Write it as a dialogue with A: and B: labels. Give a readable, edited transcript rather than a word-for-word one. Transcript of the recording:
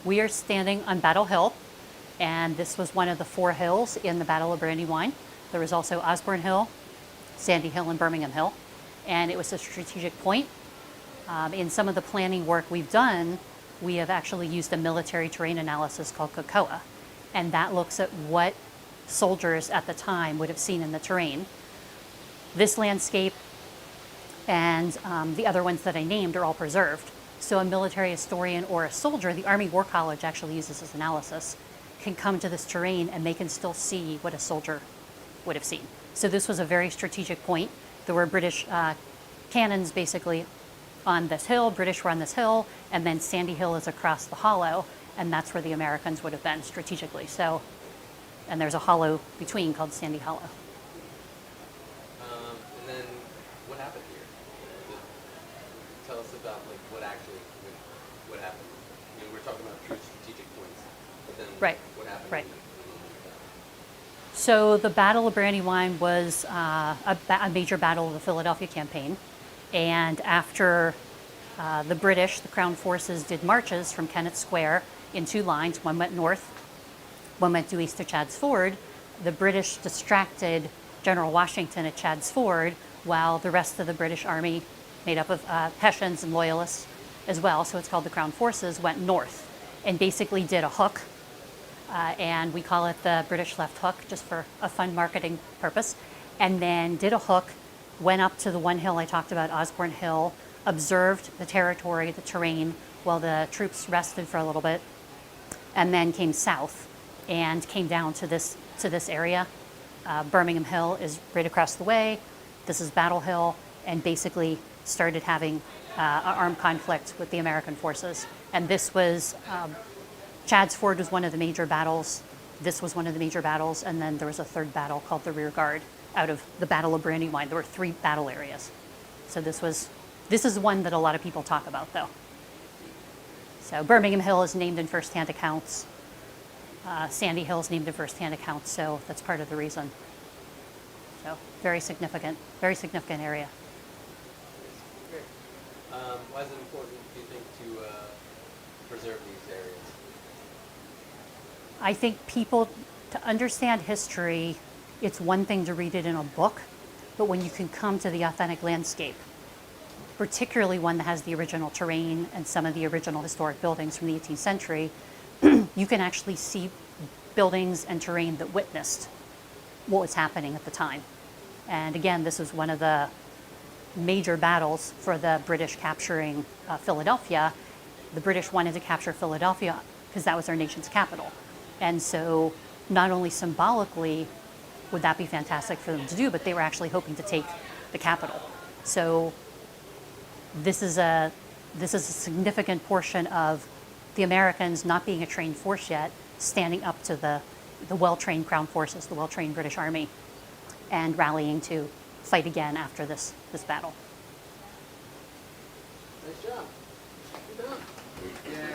A: We are standing on Battle Hill, and this was one of the 4 hills in the Battle of Brandywine. There was also Osborne Hill, Sandy Hill, and Birmingham Hill, and it was a strategic point. In some of the planning work we've done, we have actually used a military terrain analysis called COCOA, and that looks at what soldiers at the time would have seen in the terrain. This landscape and the other ones that I named are all preserved. So a military historian or a soldier, the Army War College actually uses this analysis, can come to this terrain and they can still see what a soldier would have seen. So this was a very strategic point. There were British cannons basically on this hill, British were on this hill, and then Sandy Hill is across the hollow, and that's where the Americans would have been strategically. So, and there's a hollow between called Sandy Hollow.
B: And then what happened here? Tell us about like what happened. You know, we're talking about true strategic points, but then
A: Right.
B: what happened?
A: Right.
B: In
A: So the Battle of Brandywine was a major battle of the Philadelphia campaign. And after the British, the Crown forces, did marches from Kennett Square in 2 lines, one went north, one went due east to Chadds Ford, the British distracted General Washington at Chadds Ford while the rest of the British Army, made up of Hessians and Loyalists as well, so it's called the Crown Forces, went north and basically did a hook. And we call it the British left hook just for a fun marketing purpose. And then did a hook, went up to the one hill I talked about, Osborne Hill, observed the territory, the terrain, while the troops rested for a little bit, and then came south and came down to this area. Birmingham Hill is right across the way. This is Battle Hill, and basically started having an armed conflict with the American forces. And this was, Chadds Ford was one of the major battles. This was one of the major battles, and then there was a 3rd battle called the Rear Guard out of the Battle of Brandywine. There were 3 battle areas. So this is one that a lot of people talk about, though. So Birmingham Hill is named in first-hand accounts. Sandy Hill is named in first-hand accounts, so that's part of the reason. So very significant area.
B: Great. Why is it important, do you think, to preserve these areas?
A: I think people, to understand history, it's one thing to read it in a book, but when you can come to the authentic landscape, particularly one that has the original terrain and some of the original historic buildings from the 18th century, you can actually see buildings and terrain that witnessed what was happening at the time. And again, this was one of the major battles for the British capturing Philadelphia. The British wanted to capture Philadelphia because that was their nation's capital. And so not only symbolically would that be fantastic for them to do, but they were actually hoping to take the capital. So this is a significant portion of the Americans, not being a trained force yet, standing up to the well-trained Crown Forces, the well-trained British Army, and rallying to fight again after this battle.
B: Nice job. Good job. Yeah.